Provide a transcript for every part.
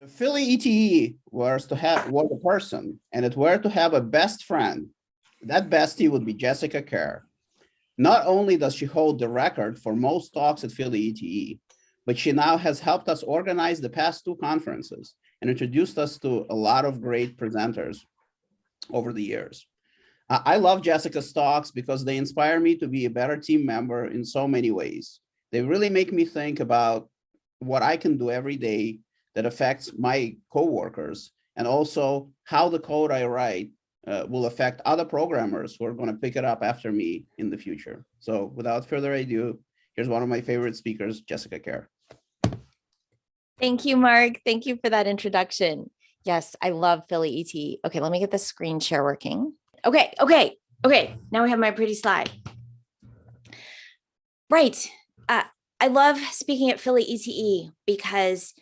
Philly ETE was a person, and it were to have a best friend. That bestie would be Jessica Kerr. Not only does she hold the record for most talks at Philly ETE, but she now has helped us organize the past two conferences and introduced us to a lot of great presenters over the years. I love Jessica's talks because they inspire me to be a better team member in so many ways. They really make me think about what I can do every day that affects my coworkers, and also how the code I write will affect other programmers who are going to pick it up after me in the future. So without further ado, here's one of my favorite speakers, Jessica Kerr. Thank you, Mark. Thank you for that introduction. Yes, I love Philly ET. Okay, let me get the screen share working. Okay. Now we have my pretty slide. Right. I love speaking at Philly ETE because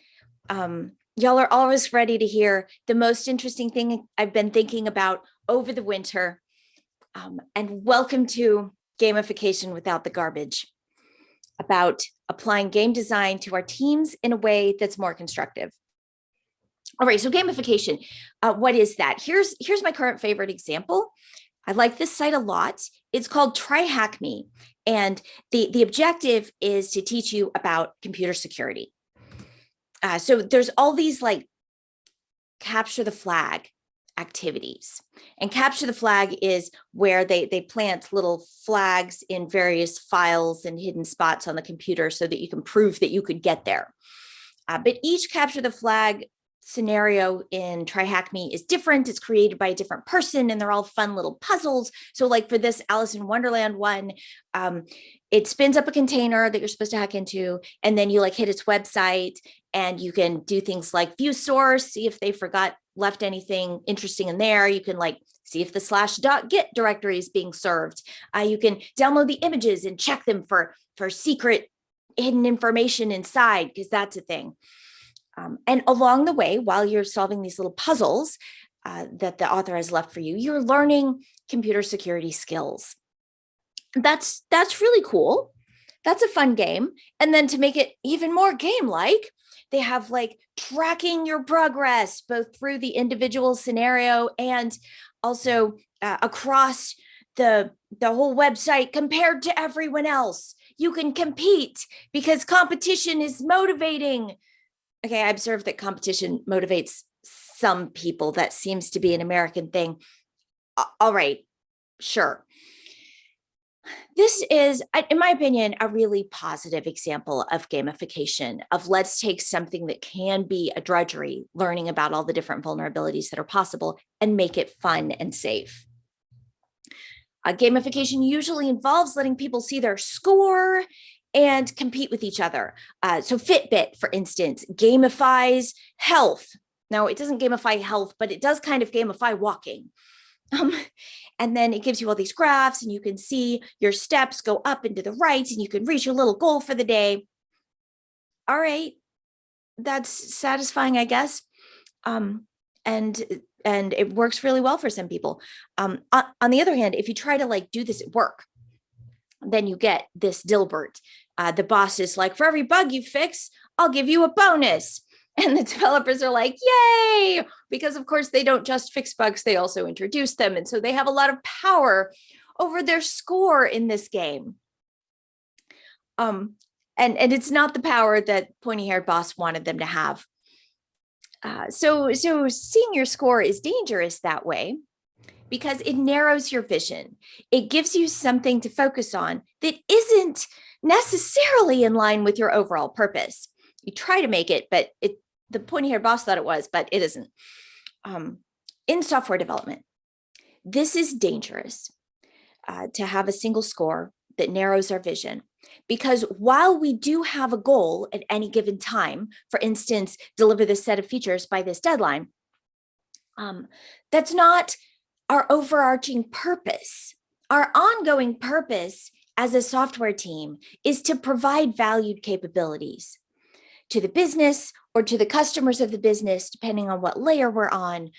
y'all are always ready to hear the most interesting thing I've been thinking about over the winter. And welcome to Gamification Without the Garbage, about applying game design to our teams in a way that's more constructive. All right, so gamification, what is that? Here's my current favorite example. I like this site a lot. It's called Try Hack Me, and the objective is to teach you about computer security. So there's all these like capture the flag activities, and capture the flag is where they plant little flags in various files and hidden spots on the computer so that you can prove that you could get there. But each capture the flag scenario in Try Hack Me is different. It's created by a different person, and they're all fun little puzzles. So like for this Alice in Wonderland one, it spins up a container that you're supposed to hack into, and then you like hit its website, and you can do things like view source, see if they left anything interesting in there. You can like see if the /.git directory is being served. You can download the images and check them for secret hidden information inside, because that's a thing. And along the way, while you're solving these little puzzles that the author has left for you, you're learning computer security skills. That's really cool. That's a fun game. And then to make it even more game-like, they have like tracking your progress, both through the individual scenario and also across the whole website compared to everyone else. You can compete because competition is motivating. Okay, I observed that competition motivates some people. That seems to be an American thing. All right, sure. This is, in my opinion, a really positive example of gamification, of let's take something that can be a drudgery, learning about all the different vulnerabilities that are possible, and make it fun and safe. Gamification usually involves letting people see their score and compete with each other. So Fitbit, for instance, gamifies health. Now, it doesn't gamify health, but it does kind of gamify walking. And then it gives you all these graphs, and you can see your steps go up and to the right, and you can reach your little goal for the day. All right, that's satisfying, I guess. And it works really well for some people. On the other hand, if you try to like do this at work, then you get this Dilbert. The boss is like, for every bug you fix, I'll give you a bonus. And the developers are like, yay, because of course they don't just fix bugs, they also introduce them. And so they have a lot of power over their score in this game. And it's not the power that pointy-haired boss wanted them to have. So seeing your score is dangerous that way, because it narrows your vision. It gives you something to focus on that isn't necessarily in line with your overall purpose. You try to make it, but the pointy-haired boss thought it was, but it isn't. In software development, this is dangerous to have a single score that narrows our vision, because while we do have a goal at any given time, for instance, deliver this set of features by this deadline, that's not our overarching purpose. Our ongoing purpose as a software team is to provide valued capabilities to the business or to the customers of the business, depending on what layer we're on,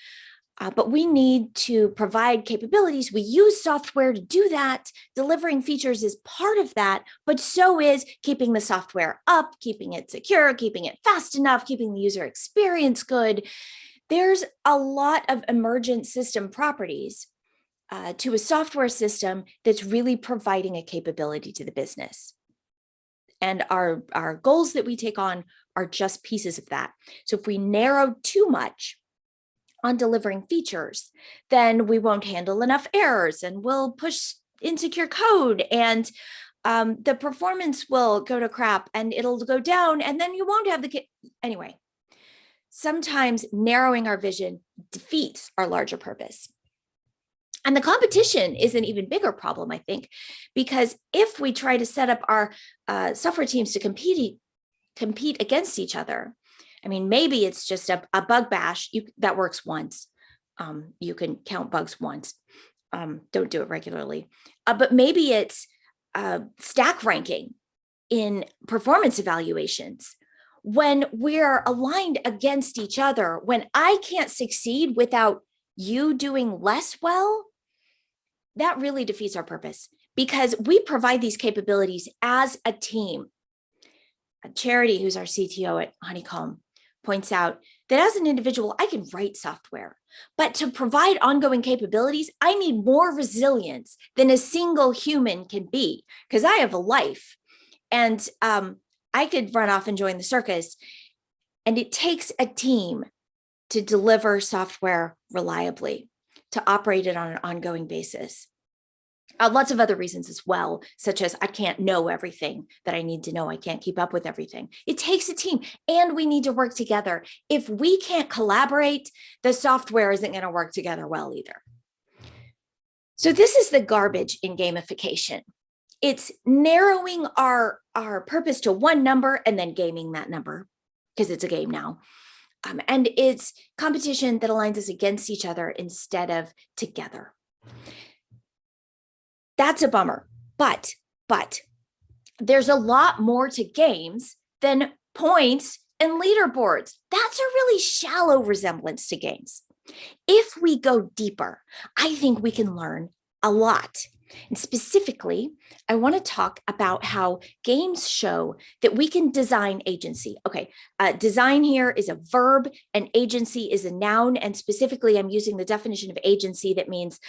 But we need to provide capabilities. We use software to do that. Delivering features is part of that, but so is keeping the software up, keeping it secure, keeping it fast enough, keeping the user experience good. There's a lot of emergent system properties to a software system that's really providing a capability to the business. And our goals that we take on are just pieces of that. So if we narrow too much on delivering features, then we won't handle enough errors and we'll push insecure code and the performance will go to crap and it'll go down and then you won't have the anyway. Sometimes narrowing our vision defeats our larger purpose. And the competition is an even bigger problem, I think, because if we try to set up our software teams to compete against each other, I mean, maybe it's just a bug bash that works once. You can count bugs once. Don't do it regularly. But maybe it's stack ranking in performance evaluations. When we're aligned against each other, when I can't succeed without you doing less well, that really defeats our purpose because we provide these capabilities as a team. Charity, who's our CTO at Honeycomb, points out that as an individual, I can write software, but to provide ongoing capabilities, I need more resilience than a single human can be because I have a life and I could run off and join the circus. And it takes a team to deliver software reliably, to operate it on an ongoing basis. Lots of other reasons as well, such as I can't know everything that I need to know. I can't keep up with everything. It takes a team and we need to work together. If we can't collaborate, the software isn't going to work together well either. So this is the garbage in gamification. It's narrowing our purpose to one number and then gaming that number because it's a game now. And it's competition that aligns us against each other instead of together. That's a bummer, but there's a lot more to games than points and leaderboards. That's a really shallow resemblance to games. If we go deeper, I think we can learn a lot. And specifically, I want to talk about how games show that we can design agency. Okay, design here is a verb and agency is a noun. And specifically, I'm using the definition of agency that means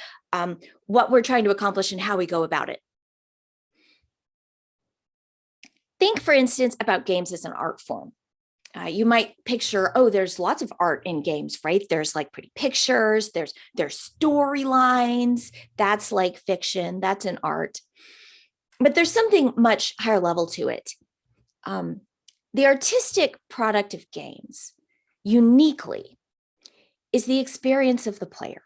what we're trying to accomplish and how we go about it. Think, for instance, about games as an art form. You might picture, oh, there's lots of art in games, right? There's like pretty pictures, there's storylines, that's like fiction, that's an art. But there's something much higher level to it. The artistic product of games, uniquely, is the experience of the player.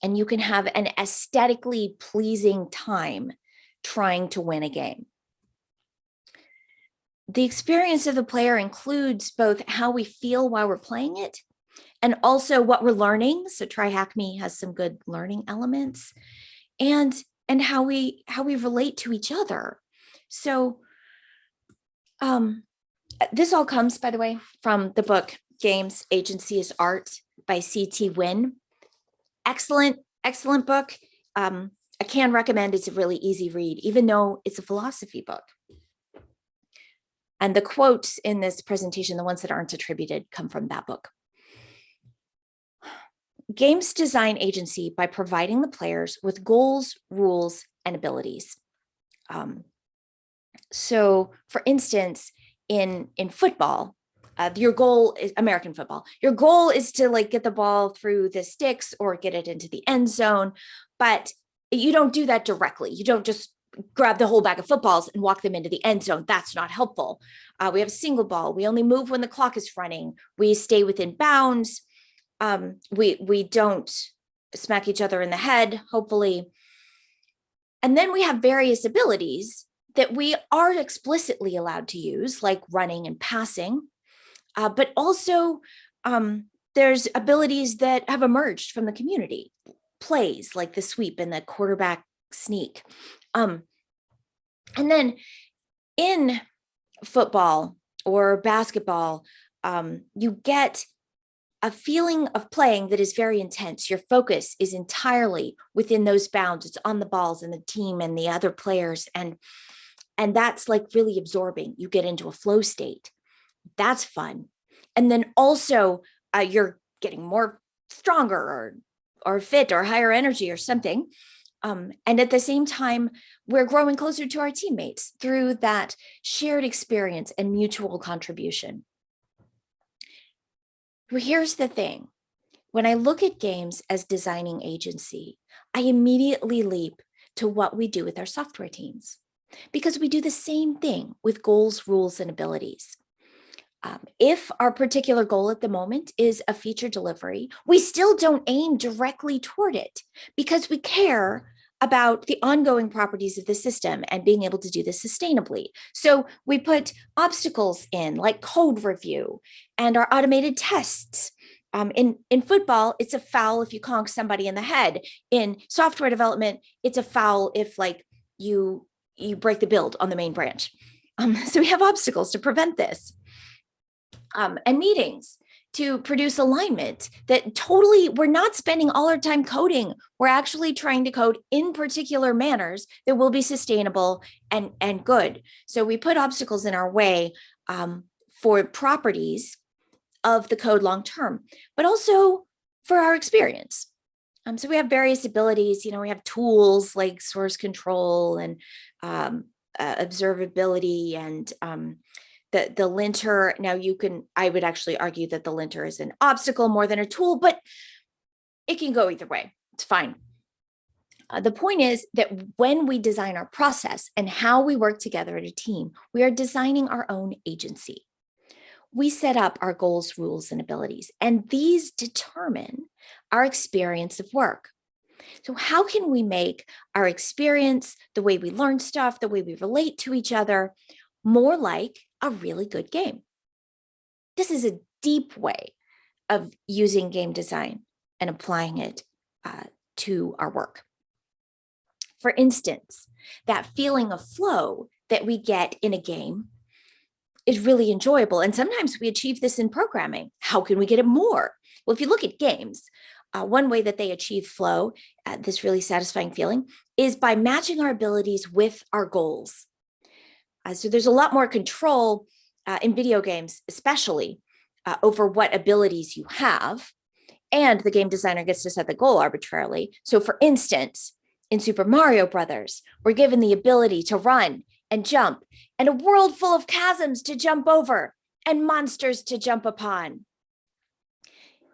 And you can have an aesthetically pleasing time trying to win a game. The experience of the player includes both how we feel while we're playing it and also what we're learning. So Try Hack Me has some good learning elements and how we relate to each other. So this all comes, by the way, from the book Games, Agency is Art by C.T. Wynn. Excellent book. I can recommend. It's a really easy read, even though it's a philosophy book. And the quotes in this presentation, the ones that aren't attributed, come from that book. Games design agency by providing the players with goals, rules, and abilities. So, for instance, in football, your goal is American football. Your goal is to like get the ball through the sticks or get it into the end zone, but you don't do that directly. You don't just grab the whole bag of footballs and walk them into the end zone. That's not helpful. We have a single ball. We only move when the clock is running. We stay within bounds. We don't smack each other in the head, hopefully. And then we have various abilities that we are explicitly allowed to use, like running and passing. But also there's abilities that have emerged from the community, plays like the sweep and the quarterback sneak. And then in football or basketball, you get a feeling of playing that is very intense. Your focus is entirely within those bounds. It's on the balls and the team and the other players. And that's like really absorbing. You get into a flow state. That's fun. And then also you're getting more stronger or fit or higher energy or something. And at the same time, we're growing closer to our teammates through that shared experience and mutual contribution. Well, here's the thing. When I look at games as designing agency, I immediately leap to what we do with our software teams, because we do the same thing with goals, rules, and abilities. If our particular goal at the moment is a feature delivery, we still don't aim directly toward it because we care about the ongoing properties of the system and being able to do this sustainably. So we put obstacles in, like code review and our automated tests. In football, it's a foul if you conk somebody in the head. In software development, it's a foul if like you break the build on the main branch. So we have obstacles to prevent this. And meetings to produce alignment that totally, we're not spending all our time coding. We're actually trying to code in particular manners that will be sustainable and good. So we put obstacles in our way for properties of the code long-term, but also for our experience. So we have various abilities, we have tools like source control and observability and the linter. Now I would actually argue that the linter is an obstacle more than a tool, but it can go either way. It's fine. The point is that when we design our process and how we work together as a team, we are designing our own agency. We set up our goals, rules, and abilities, and these determine our experience of work. So how can we make our experience, the way we learn stuff, the way we relate to each other, more like a really good game? This is a deep way of using game design and applying it to our work. For instance, that feeling of flow that we get in a game is really enjoyable. And sometimes we achieve this in programming. How can we get it more? Well, if you look at games, one way that they achieve flow, this really satisfying feeling, is by matching our abilities with our goals. So there's a lot more control in video games, especially over what abilities you have. And the game designer gets to set the goal arbitrarily. So for instance, in Super Mario Brothers, we're given the ability to run and jump, and a world full of chasms to jump over and monsters to jump upon.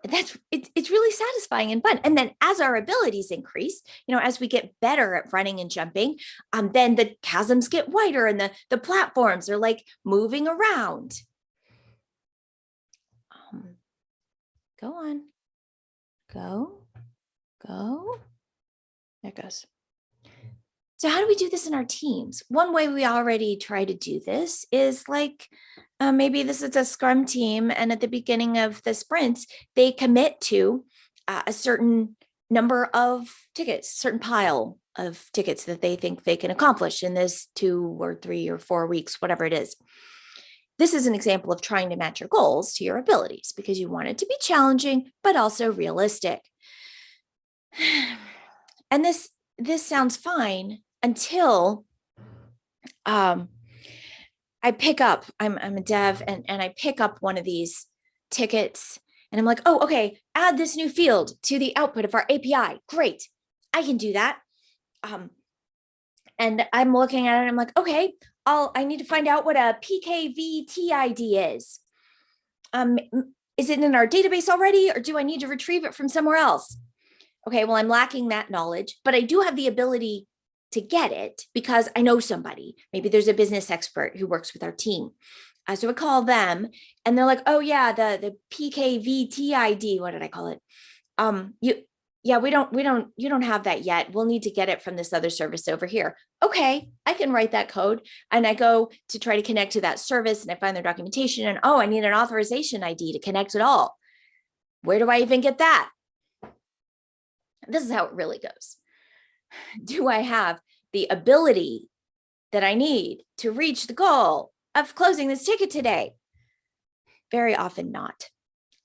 It's really satisfying and fun. And then as our abilities increase, as we get better at running and jumping, then the chasms get wider and the platforms are like moving around. Go on. Go. There it goes. So how do we do this in our teams? One way we already try to do this is like, maybe this is a Scrum team, and at the beginning of the sprints, they commit to a certain number of tickets, certain pile of tickets that they think they can accomplish in this 2 or 3 or 4 weeks, whatever it is. This is an example of trying to match your goals to your abilities because you want it to be challenging, but also realistic. And this sounds fine until I pick up, I'm a dev and I pick up one of these tickets and I'm like, oh, okay, add this new field to the output of our API. Great, I can do that. And I'm looking at it and I'm like, okay, I need to find out what a PKVTID is. Is it in our database already, or do I need to retrieve it from somewhere else? Okay, well, I'm lacking that knowledge, but I do have the ability to get it because I know somebody. Maybe there's a business expert who works with our team. So I call them and they're like, oh yeah, the PKVTID, what did I call it? You don't have that yet. We'll need to get it from this other service over here. Okay, I can write that code. And I go to try to connect to that service and I find their documentation and I need an authorization ID to connect it all. Where do I even get that? This is how it really goes. Do I have the ability that I need to reach the goal of closing this ticket today? Very often not.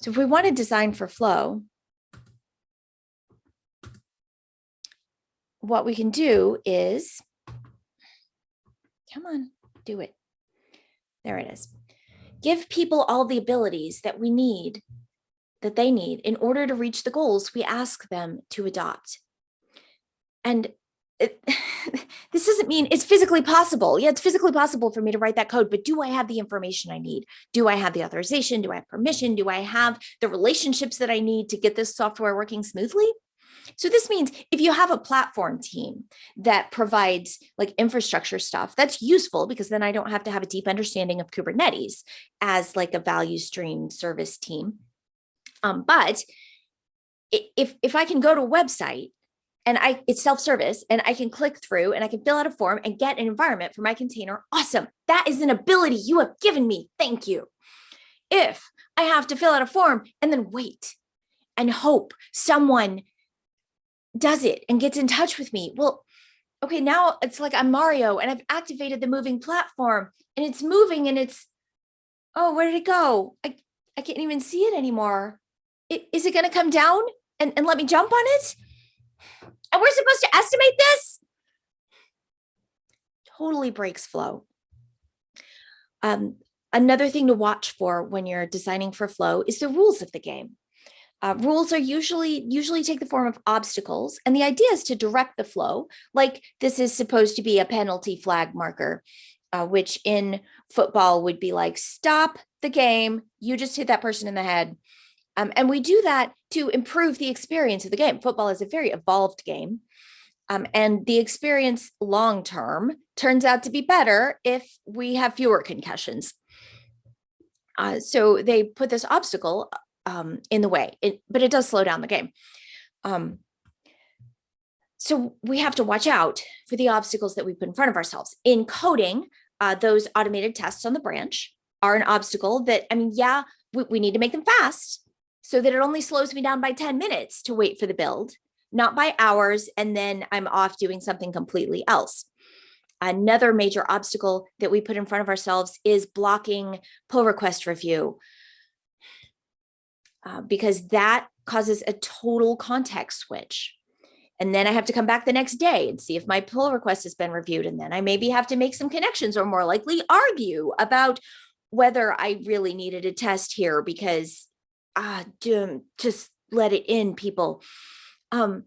So if we want to design for flow, what we can do is, come on, do it. There it is. Give people all the abilities that we need, that they need in order to reach the goals we ask them to adopt. And this doesn't mean it's physically possible. Yeah, it's physically possible for me to write that code, but do I have the information I need? Do I have the authorization? Do I have permission? Do I have the relationships that I need to get this software working smoothly? So this means if you have a platform team that provides like infrastructure stuff, that's useful because then I don't have to have a deep understanding of Kubernetes as like a value stream service team. But if I can go to a website and it's self-service and I can click through and I can fill out a form and get an environment for my container, awesome. That is an ability you have given me. Thank you. If I have to fill out a form and then wait and hope someone does it and gets in touch with me, well, okay, now it's like I'm Mario and I've activated the moving platform and it's moving and it's, oh, where did it go? I can't even see it anymore. Is it going to come down and let me jump on it? And we're supposed to estimate this? Totally breaks flow. Another thing to watch for when you're designing for flow is the rules of the game. Rules are usually take the form of obstacles, and the idea is to direct the flow. Like this is supposed to be a penalty flag marker, which in football would be like, stop the game. You just hit that person in the head. And we do that to improve the experience of the game. Football is a very evolved game. And the experience long-term turns out to be better if we have fewer concussions. So they put this obstacle in the way, but it does slow down the game. So we have to watch out for the obstacles that we put in front of ourselves. In coding, those automated tests on the branch are an obstacle that, I mean, yeah, we need to make them fast so that it only slows me down by 10 minutes to wait for the build, not by hours, and then I'm off doing something completely else. Another major obstacle that we put in front of ourselves is blocking pull request review, because that causes a total context switch. And then I have to come back the next day and see if my pull request has been reviewed. And then I maybe have to make some connections or more likely argue about whether I really needed a test here because just let it in, people. And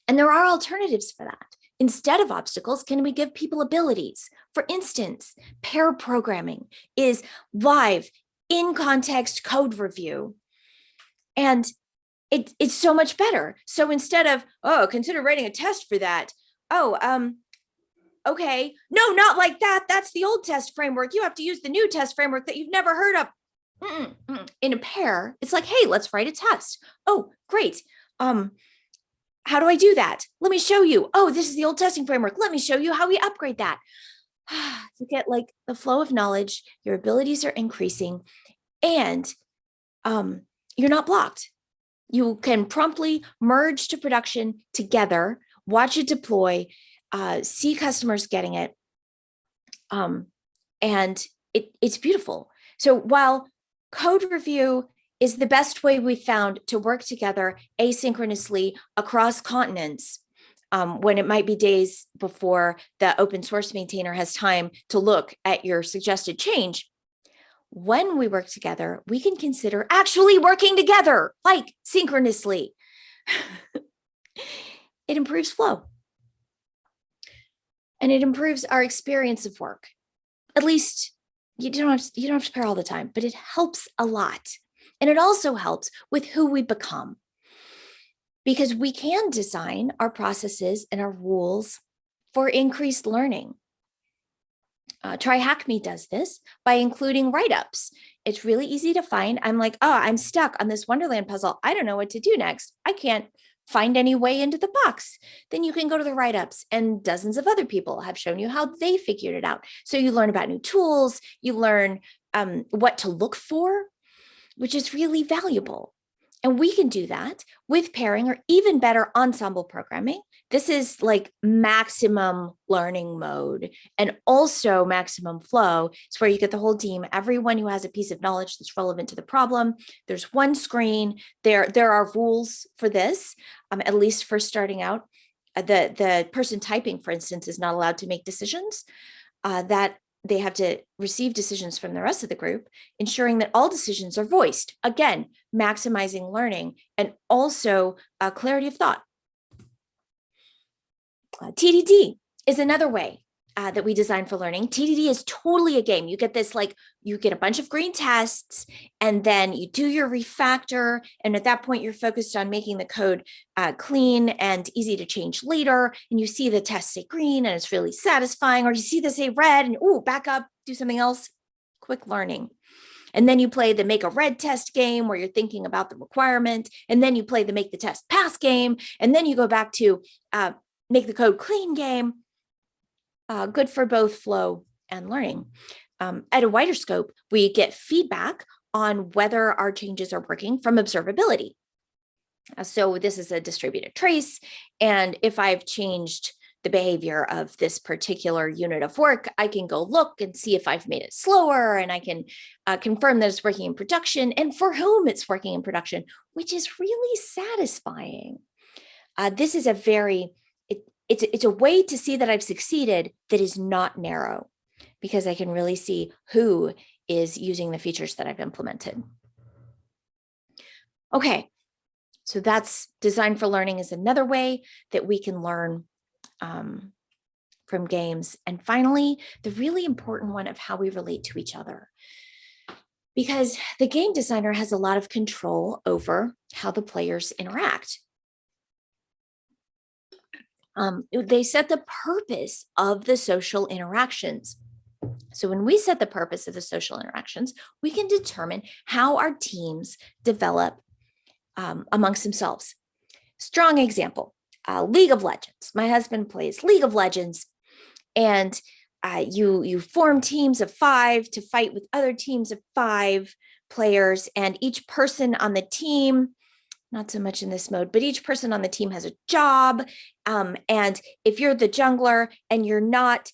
there are alternatives for that. Instead of obstacles, can we give people abilities? For instance, pair programming is live in context code review. And it's so much better. So instead of, oh, consider writing a test for that. Oh, okay. No, not like that. That's the old test framework. You have to use the new test framework that you've never heard of. In a pair, it's like, hey, let's write a test. Oh, great. How do I do that? Let me show you. Oh, this is the old testing framework. Let me show you how we upgrade that. You get like the flow of knowledge, your abilities are increasing, and you're not blocked. You can promptly merge to production together, watch it deploy, see customers getting it. And it's beautiful. So while code review is the best way we found to work together asynchronously across continents, when it might be days before the open source maintainer has time to look at your suggested change, when we work together, we can consider actually working together, like synchronously. It improves flow. And it improves our experience of work. At least you don't have to pair all the time, but it helps a lot. And it also helps with who we become, because we can design our processes and our rules for increased learning. TryHackMe does this by including write-ups. It's really easy to find. I'm like, oh, I'm stuck on this Wonderland puzzle. I don't know what to do next. I can't find any way into the box. Then you can go to the write-ups, and dozens of other people have shown you how they figured it out. So you learn about new tools, you learn what to look for, which is really valuable. And we can do that with pairing or even better ensemble programming. This is like maximum learning mode and also maximum flow. It's where you get the whole team, everyone who has a piece of knowledge that's relevant to the problem. There's one screen. There are rules for this, at least for starting out. The person typing, for instance, is not allowed to make decisions. That they have to receive decisions from the rest of the group, ensuring that all decisions are voiced. Again, maximizing learning and also clarity of thought. TDD is another way that we design for learning. TDD is totally a game. You get this, like, you get a bunch of green tests and then you do your refactor. And at that point, you're focused on making the code clean and easy to change later. And you see the test say green and it's really satisfying, or you see this say red and, ooh, back up, do something else. Quick learning. And then you play the make a red test game where you're thinking about the requirement. And then you play the make the test pass game. And then you go back to make the code clean game. Good for both flow and learning. At a wider scope, we get feedback on whether our changes are working from observability. So this is a distributed trace. And if I've changed the behavior of this particular unit of work, I can go look and see if I've made it slower, and I can confirm that it's working in production and for whom it's working in production, which is really satisfying. This is a very, it's a way to see that I've succeeded that is not narrow, because I can really see who is using the features that I've implemented. Okay, so that's design for learning is another way that we can learn from games. And finally, the really important one of how we relate to each other, because the game designer has a lot of control over how the players interact. They set the purpose of the social interactions. So when we set the purpose of the social interactions, we can determine how our teams develop amongst themselves. Strong example, League of Legends. My husband plays League of Legends, and you form teams of 5 to fight with other teams of 5 players, and each person on the team, not so much in this mode, but each person on the team has a job. And if you're the jungler and you're not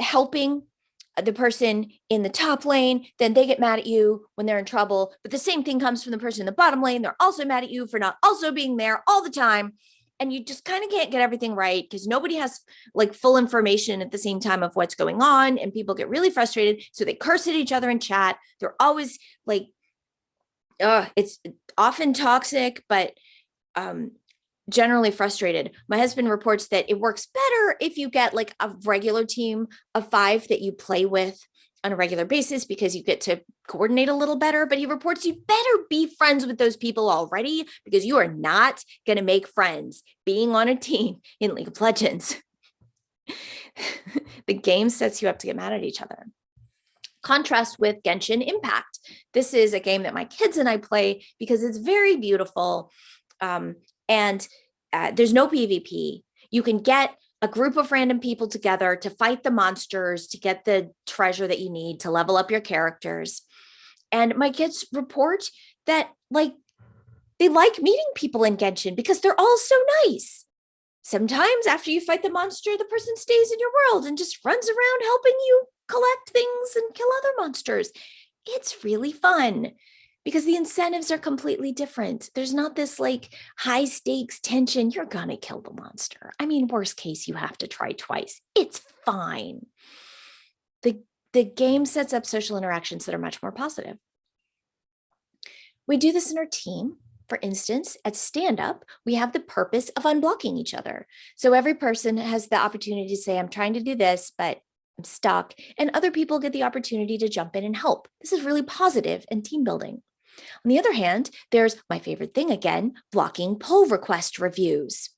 helping the person in the top lane, then they get mad at you when they're in trouble. But the same thing comes from the person in the bottom lane. They're also mad at you for not also being there all the time. And you just kind of can't get everything right because nobody has like full information at the same time of what's going on. And people get really frustrated. So they curse at each other in chat. They're always like, it's often toxic, but generally frustrated. My husband reports that it works better if you get like a regular team of 5 that you play with on a regular basis, because you get to coordinate a little better. But he reports you better be friends with those people already, because you are not going to make friends being on a team in League of Legends. The game sets you up to get mad at each other. Contrast with Genshin Impact. This is a game that my kids and I play because it's very beautiful. And there's no PvP. You can get a group of random people together to fight the monsters, to get the treasure that you need to level up your characters. And my kids report that like they like meeting people in Genshin because they're all so nice. Sometimes after you fight the monster, the person stays in your world and just runs around helping you collect things and kill other monsters. It's really fun because the incentives are completely different. There's not this like high stakes tension. You're going to kill the monster. I mean, worst case, you have to try twice. It's fine. The game sets up social interactions that are much more positive. We do this in our team. For instance, at stand-up, we have the purpose of unblocking each other. So every person has the opportunity to say, I'm trying to do this, but I'm stuck. And other people get the opportunity to jump in and help. This is really positive and team building. On the other hand, there's my favorite thing again, blocking pull request reviews,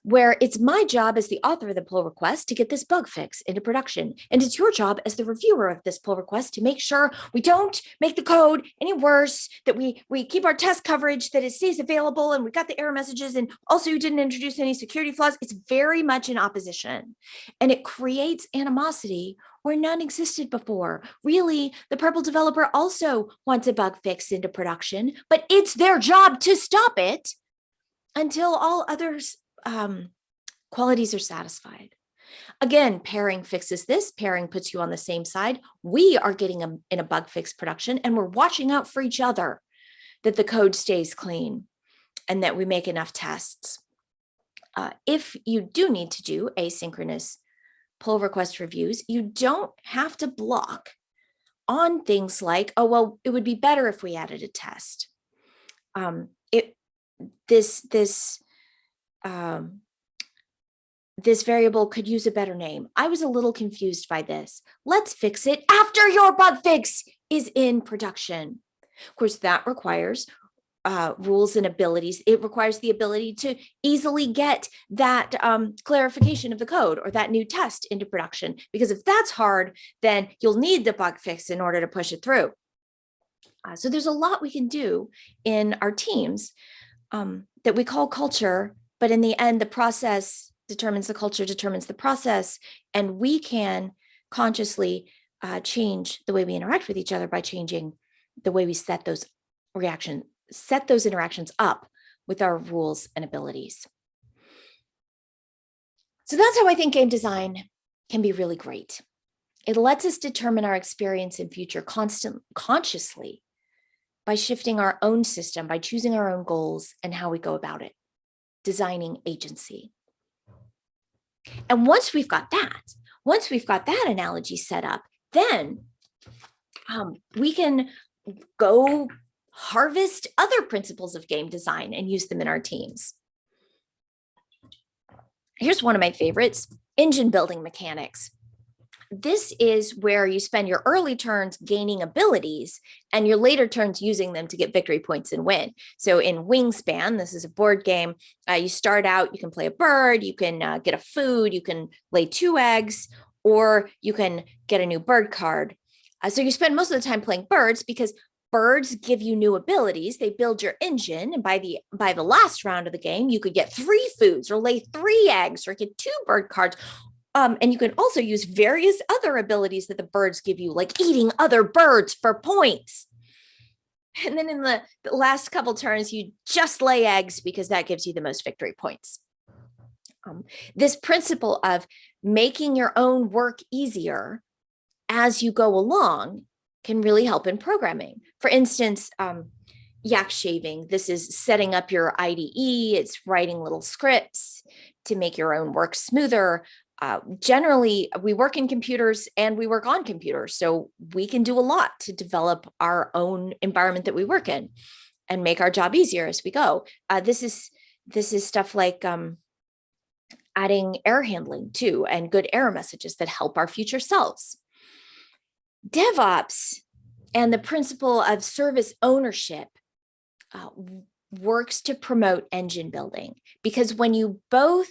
where it's my job as the author of the pull request to get this bug fix into production. And it's your job as the reviewer of this pull request to make sure we don't make the code any worse, that we keep our test coverage, that it stays available, and we got the error messages, and also you didn't introduce any security flaws. It's very much in opposition. And it creates animosity where none existed before. Really, the purple developer also wants a bug fix into production, but it's their job to stop it until all others qualities are satisfied. Again, pairing fixes this. Pairing puts you on the same side. We are getting in a bug fix production, and we're watching out for each other, that the code stays clean and that we make enough tests. If you do need to do asynchronous pull request reviews, you don't have to block on things like, oh, well, it would be better if we added a test. This variable could use a better name. I was a little confused by this. Let's fix it after your bug fix is in production. Of course, that requires rules and abilities. It requires the ability to easily get that clarification of the code or that new test into production. Because if that's hard, then you'll need the bug fix in order to push it through. So there's a lot we can do in our teams that we call culture, but in the end, the process determines the culture, determines the process, and we can consciously change the way we interact with each other by changing the way we set those interactions up with our rules and abilities. So that's how I think game design can be really great. It lets us determine our experience and future consciously by shifting our own system, by choosing our own goals and how we go about it, designing agency. And once we've got that analogy set up, then we can go harvest other principles of game design and use them in our teams. Here's one of my favorites, engine building mechanics. This is where you spend your early turns gaining abilities and your later turns using them to get victory points and win. So in Wingspan, this is a board game, you start out, you can play a bird, you can get a food, you can lay 2 eggs, or you can get a new bird card. So you spend most of the time playing birds because birds give you new abilities. They build your engine. And by the last round of the game, you could get 3 foods or lay 3 eggs or get 2 bird cards. And you can also use various other abilities that the birds give you, like eating other birds for points. And then in the last couple turns, you just lay eggs because that gives you the most victory points. This principle of making your own work easier as you go along can really help in programming. For instance, yak shaving. This is setting up your IDE. It's writing little scripts to make your own work smoother. Generally, we work in computers and we work on computers, so we can do a lot to develop our own environment that we work in and make our job easier as we go. This is stuff like adding error handling too, and good error messages that help our future selves. DevOps and the principle of service ownership works to promote engine building, because when you both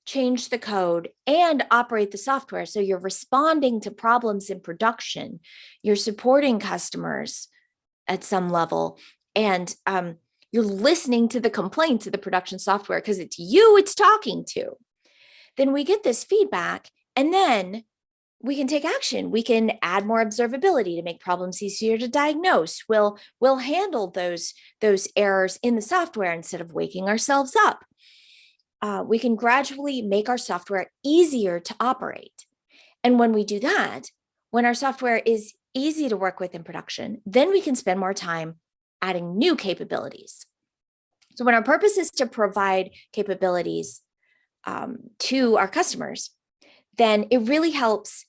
change the code and operate the software, so you're responding to problems in production, you're supporting customers at some level, and you're listening to the complaints of the production software because it's you it's talking to, then we get this feedback, and then we can take action. We can add more observability to make problems easier to diagnose. We'll handle those errors in the software instead of waking ourselves up. We can gradually make our software easier to operate. And when we do that, when our software is easy to work with in production, then we can spend more time adding new capabilities. So when our purpose is to provide capabilities to our customers, then it really helps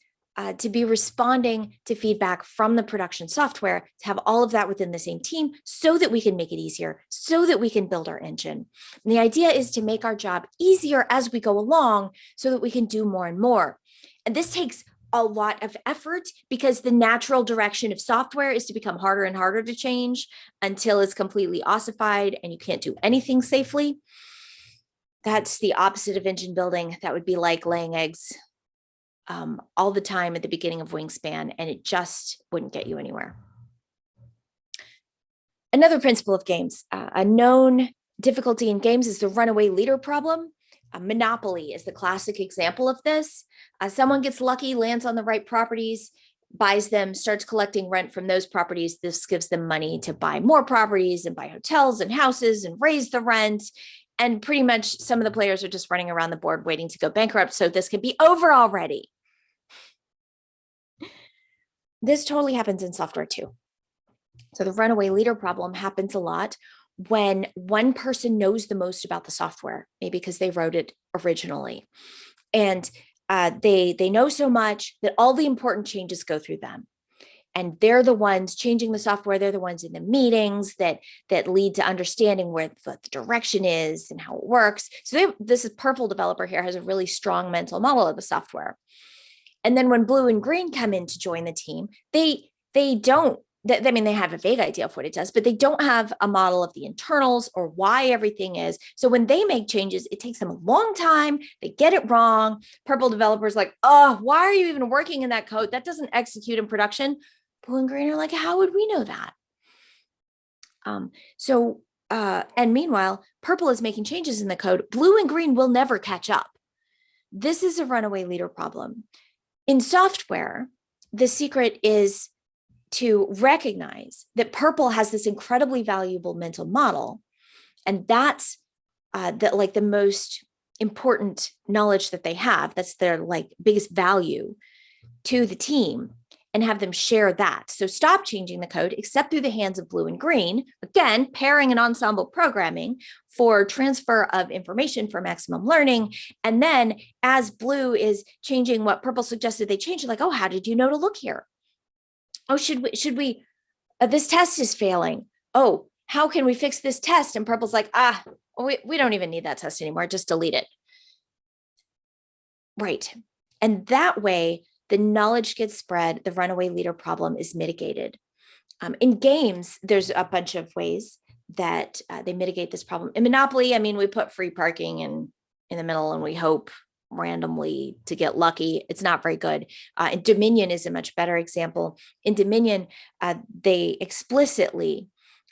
to be responding to feedback from the production software, to have all of that within the same team so that we can make it easier, so that we can build our engine. And the idea is to make our job easier as we go along so that we can do more and more. And this takes a lot of effort because the natural direction of software is to become harder and harder to change until it's completely ossified and you can't do anything safely. That's the opposite of engine building. That would be like laying eggs all the time at the beginning of Wingspan, and it just wouldn't get you anywhere. Another principle of games, a known difficulty in games is the runaway leader problem. Monopoly is the classic example of this. Someone gets lucky, lands on the right properties, buys them, starts collecting rent from those properties. This gives them money to buy more properties and buy hotels and houses and raise the rent. And pretty much some of the players are just running around the board waiting to go bankrupt so this can be over already. This totally happens in software too. So the runaway leader problem happens a lot when one person knows the most about the software, maybe because they wrote it originally. And they know so much that all the important changes go through them. And they're the ones changing the software. They're the ones in the meetings that lead to understanding what the direction is and how it works. So this is purple developer here has a really strong mental model of the software. And then when blue and green come in to join the team, they don't. I mean, they have a vague idea of what it does, but they don't have a model of the internals or why everything is. So when they make changes, it takes them a long time. They get it wrong. Purple developers like, oh, why are you even working in that code? That doesn't execute in production. Blue and green are like, how would we know that? And meanwhile, purple is making changes in the code. Blue and green will never catch up. This is a runaway leader problem. In software, the secret is to recognize that purple has this incredibly valuable mental model. And that's the most important knowledge that they have. That's their biggest value to the team, and have them share that. So stop changing the code except through the hands of blue and green. Again, pairing and ensemble programming for transfer of information for maximum learning. And then as blue is changing what purple suggested they change, like, oh, how did you know to look here? Oh, should we, this test is failing. Oh, how can we fix this test? And purple's like, we don't even need that test anymore. Just delete it. Right. And that way, the knowledge gets spread. The runaway leader problem is mitigated. In games, there's a bunch of ways that they mitigate this problem. In Monopoly, I mean, we put free parking in the middle and we hope randomly to get lucky. It's not very good. And Dominion is a much better example. In Dominion, they explicitly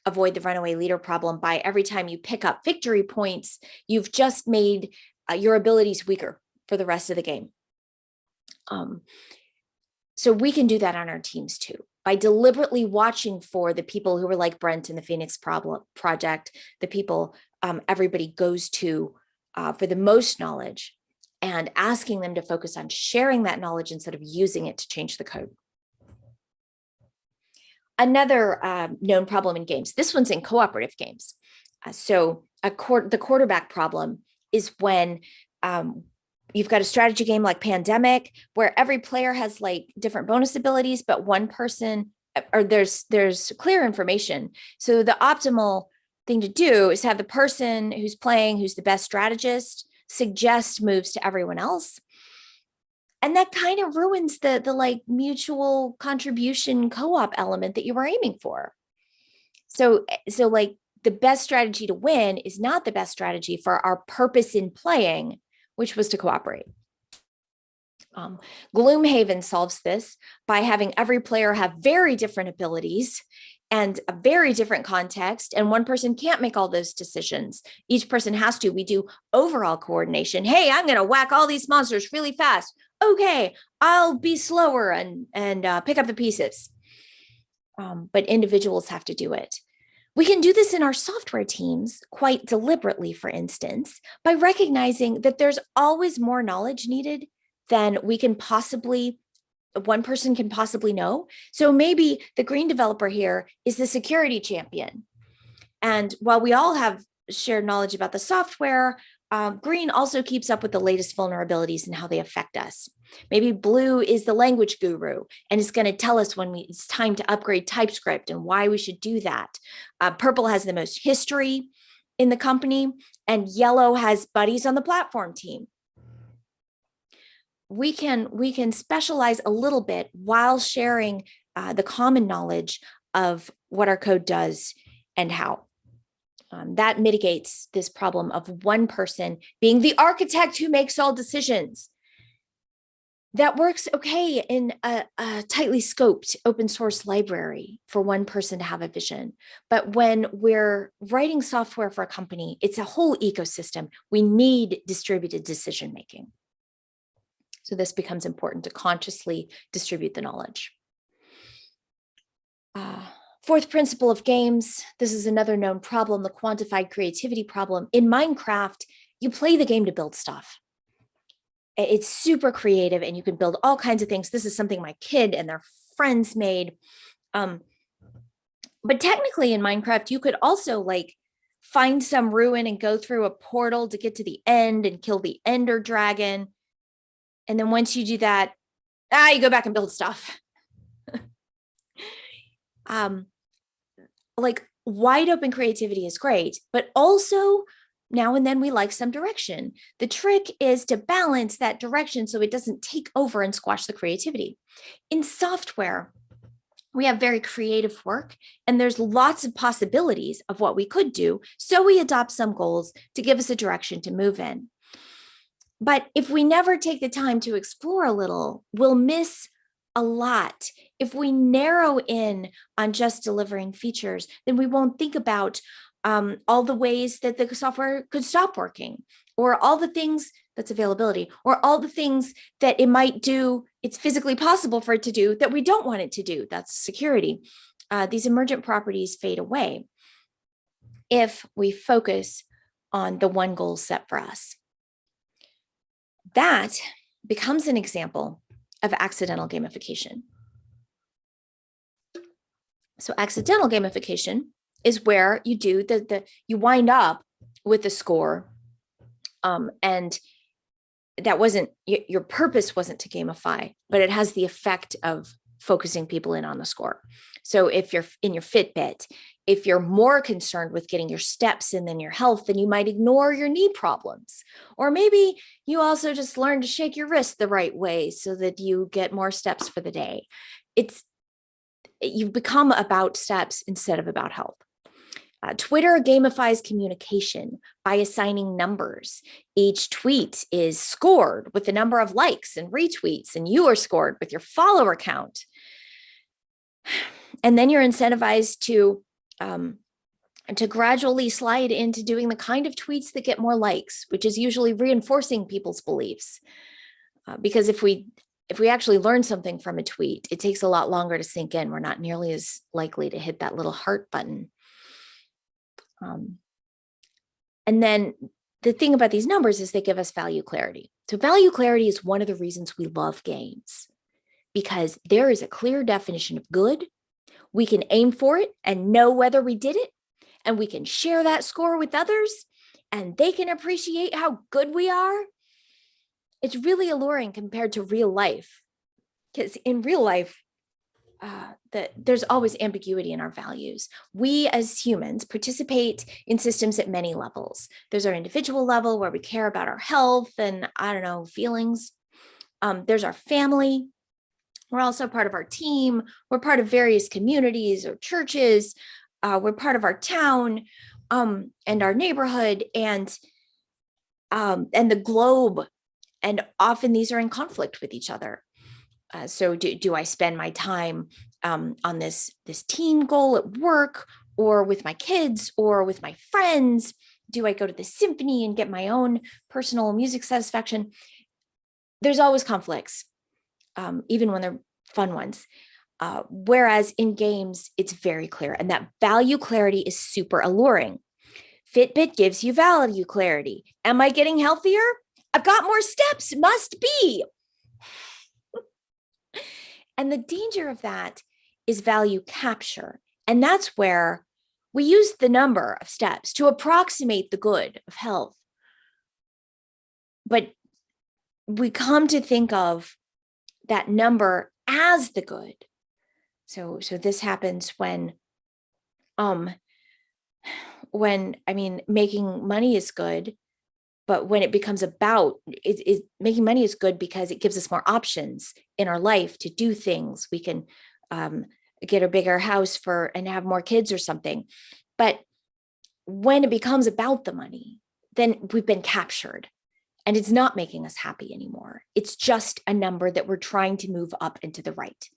avoid the runaway leader problem by every time you pick up victory points, you've just made your abilities weaker for the rest of the game. So we can do that on our teams too, by deliberately watching for the people who are like Brent in the Phoenix Project, the people everybody goes to for the most knowledge, and asking them to focus on sharing that knowledge instead of using it to change the code. Another known problem in games, this one's in cooperative games. The quarterback problem is when you've got a strategy game like Pandemic, where every player has different bonus abilities, but one person, or there's clear information. So the optimal thing to do is have the person who's playing, who's the best strategist, suggest moves to everyone else. And that kind of ruins the mutual contribution co-op element that you were aiming for. So the best strategy to win is not the best strategy for our purpose in playing, which was to cooperate. Gloomhaven solves this by having every player have very different abilities and a very different context, and one person can't make all those decisions. Each person has to. We do overall coordination. Hey, I'm going to whack all these monsters really fast. Okay, I'll be slower and pick up the pieces. But individuals have to do it. We can do this in our software teams quite deliberately, for instance, by recognizing that there's always more knowledge needed than one person can possibly know. So maybe the green developer here is the security champion. And while we all have shared knowledge about the software, green also keeps up with the latest vulnerabilities and how they affect us. Maybe blue is the language guru and is going to tell us when it's time to upgrade TypeScript and why we should do that. Purple has the most history in the company, and yellow has buddies on the platform team. We can specialize a little bit while sharing the common knowledge of what our code does and how. That mitigates this problem of one person being the architect who makes all decisions. That works okay in a tightly scoped open source library for one person to have a vision. But when we're writing software for a company, it's a whole ecosystem. We need distributed decision making. So this becomes important to consciously distribute the knowledge. Fourth principle of games. This is another known problem, the quantified creativity problem. In Minecraft, you play the game to build stuff. It's super creative and you can build all kinds of things. This is something my kid and their friends made. But technically in Minecraft, you could also like find some ruin and go through a portal to get to the end and kill the Ender dragon. And then once you do that, you go back and build stuff. Like wide open creativity is great, but also now and then we like some direction. The trick is to balance that direction so it doesn't take over and squash the creativity. In software, we have very creative work and there's lots of possibilities of what we could do. So we adopt some goals to give us a direction to move in. But if we never take the time to explore a little, we'll miss a lot. If we narrow in on just delivering features, then we won't think about all the ways that the software could stop working, or all the things that's availability, or all the things that it might do, it's physically possible for it to do that we don't want it to do. That's security. These emergent properties fade away if we focus on the one goal set for us. That becomes an example of accidental gamification. So accidental gamification is where you do you wind up with a score, and that wasn't your purpose wasn't to gamify, but it has the effect of focusing people in on the score. So if you're in your Fitbit, if you're more concerned with getting your steps in than your health, then you might ignore your knee problems. Or maybe you also just learn to shake your wrist the right way so that you get more steps for the day. You've become about steps instead of about health. Twitter gamifies communication by assigning numbers. Each tweet is scored with the number of likes and retweets, and you are scored with your follower count. And then you're incentivized to gradually slide into doing the kind of tweets that get more likes, which is usually reinforcing people's beliefs. Because if we actually learn something from a tweet, it takes a lot longer to sink in. We're not nearly as likely to hit that little heart button. And then the thing about these numbers is they give us value clarity. So value clarity is one of the reasons we love games, because there is a clear definition of good. We can aim for it and know whether we did it, and we can share that score with others, and they can appreciate how good we are. It's really alluring compared to real life, because in real life, there's always ambiguity in our values. We as humans participate in systems at many levels. There's our individual level where we care about our health and feelings. There's our family. We're also part of our team. We're part of various communities or churches. We're part of our town and our neighborhood and the globe. And often these are in conflict with each other. So do I spend my time on this team goal at work, or with my kids, or with my friends? Do I go to the symphony and get my own personal music satisfaction? There's always conflicts, even when they're fun ones. Whereas in games, it's very clear, and that value clarity is super alluring. Fitbit gives you value clarity. Am I getting healthier? I've got more steps, must be. And the danger of that is value capture. And that's where we use the number of steps to approximate the good of health. But we come to think of that number as the good. So this happens when making money is good. But when it becomes about making money is good because it gives us more options in our life to do things. We can get a bigger house and have more kids or something. But when it becomes about the money, then we've been captured. and it's not making us happy anymore. It's just a number that we're trying to move up and to the right.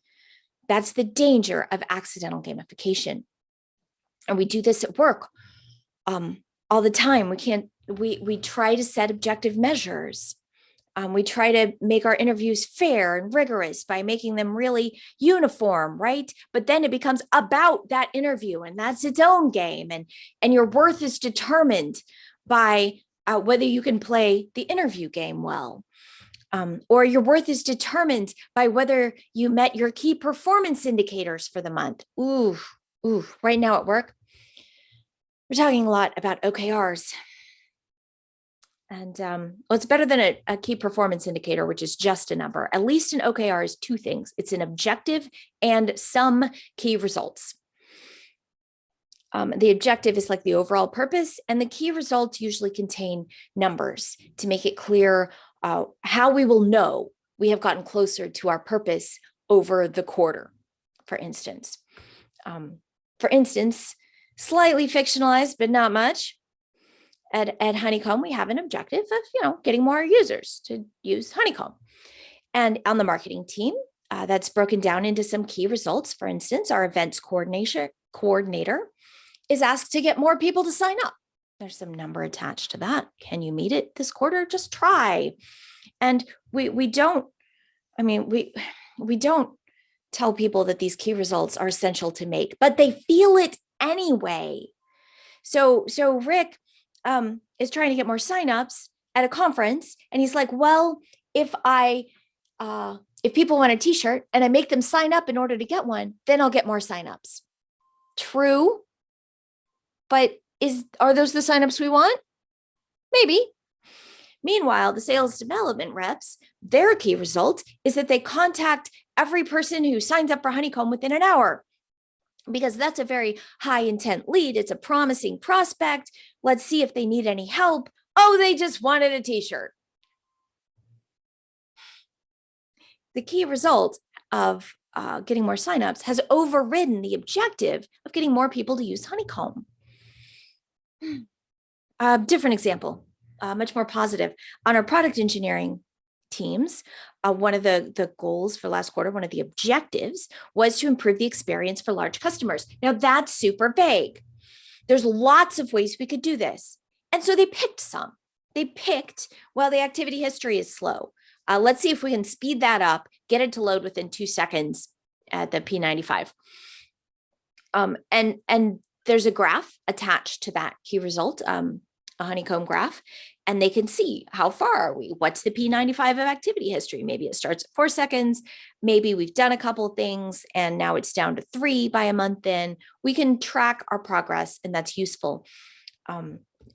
That's the danger of accidental gamification. And we do this at work all the time. We try to set objective measures. We try to make our interviews fair and rigorous by making them really uniform, right? But then it becomes about that interview, and that's its own game. And your worth is determined by whether you can play the interview game well. Or your worth is determined by whether you met your key performance indicators for the month. Ooh, right now at work, we're talking a lot about OKRs. And well, it's better than a key performance indicator, which is just a number. At least an OKR is two things. It's an objective and some key results. The objective is like the overall purpose, and the key results usually contain numbers to make it clear how we will know we have gotten closer to our purpose over the quarter, for instance. Slightly fictionalized, but not much. At Honeycomb, we have an objective of, getting more users to use Honeycomb. And on the marketing team, that's broken down into some key results. For instance, our events coordinator is asked to get more people to sign up. There's some number attached to that. Can you meet it this quarter? Just try. And we don't tell people that these key results are essential to make, but they feel it anyway. So Rick is trying to get more signups at a conference, and he's like, well, if people want a t-shirt and I make them sign up in order to get one, then I'll get more signups. True. But are those the signups we want? Maybe. Meanwhile, the sales development reps, their key result is that they contact every person who signs up for Honeycomb within an hour, because that's a very high intent lead. It's a promising prospect. Let's see if they need any help. Oh, they just wanted a t-shirt. The key result of getting more signups has overridden the objective of getting more people to use Honeycomb. Different example, much more positive. On our product engineering teams, one of the goals for last quarter, one of the objectives was to improve the experience for large customers. Now that's super vague. There's lots of ways we could do this. And so they picked some. Well, the activity history is slow. Let's see if we can speed that up, get it to load within 2 seconds at the P95. And there's a graph attached to that key result, a Honeycomb graph, and they can see how far are we? What's the P95 of activity history? Maybe it starts at 4 seconds. Maybe we've done a couple of things and now it's down to 3 by a month in. We can track our progress, and that's useful.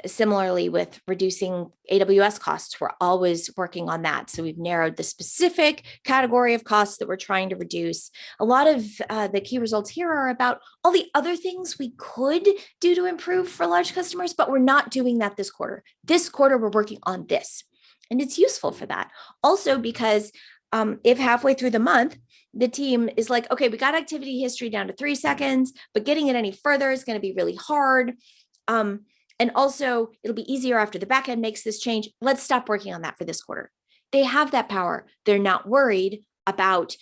Similarly, with reducing AWS costs, we're always working on that. So we've narrowed the specific category of costs that we're trying to reduce. A lot of the key results here are about all the other things we could do to improve for large customers, but we're not doing that this quarter. This quarter, we're working on this. And it's useful for that. Also, because if halfway through the month, the team is like, okay, we got activity history down to 3 seconds, but getting it any further is going to be really hard. And also, it'll be easier after the backend makes this change. Let's stop working on that for this quarter. They have that power. They're not worried about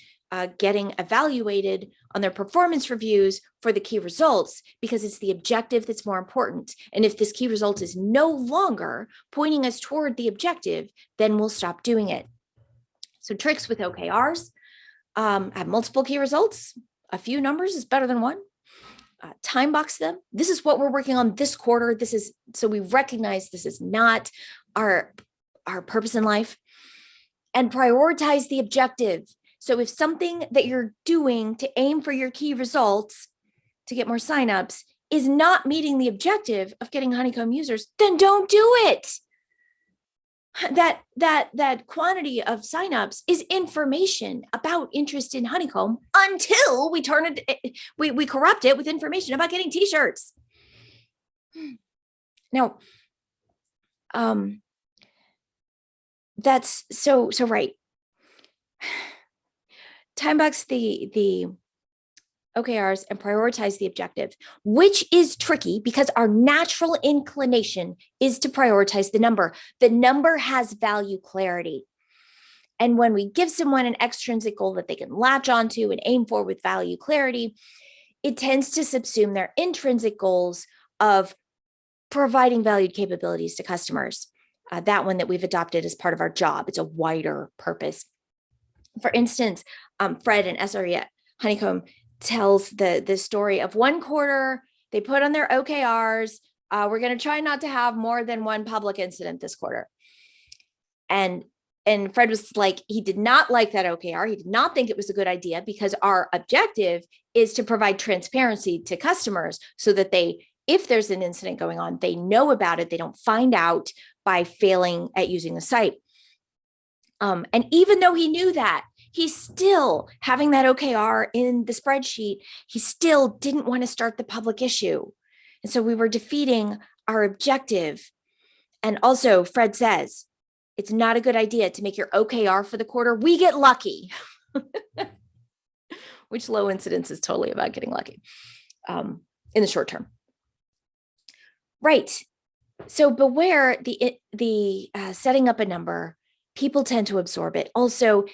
getting evaluated on their performance reviews for the key results, because it's the objective that's more important. And if this key result is no longer pointing us toward the objective, then we'll stop doing it. So tricks with OKRs, have multiple key results. A few numbers is better than one. Time box them. This is what we're working on this quarter. So we recognize this is not our purpose in life, and prioritize the objective. So if something that you're doing to aim for your key results to get more signups is not meeting the objective of getting Honeycomb users, then don't do it. That quantity of signups is information about interest in Honeycomb until we turn it, we corrupt it with information about getting t-shirts. Now, that's so right. Timebox the OKRs and prioritize the objective, which is tricky because our natural inclination is to prioritize the number. The number has value clarity. And when we give someone an extrinsic goal that they can latch onto and aim for with value clarity, it tends to subsume their intrinsic goals of providing valued capabilities to customers. That one that we've adopted as part of our job. It's a wider purpose. For instance, Fred and SRE at Honeycomb tells the story of one quarter, they put on their OKRs, we're going to try not to have more than one public incident this quarter. And Fred was like, he did not like that OKR. He did not think it was a good idea because our objective is to provide transparency to customers so that if there's an incident going on, they know about it. They don't find out by failing at using the site. And even though he knew that, he's still having that OKR in the spreadsheet. He still didn't want to start the public issue. And so we were defeating our objective. And also Fred says, it's not a good idea to make your OKR for the quarter. We get lucky, which low incidence is totally about getting lucky in the short term. Right. So beware the setting up a number. People tend to absorb it. Also,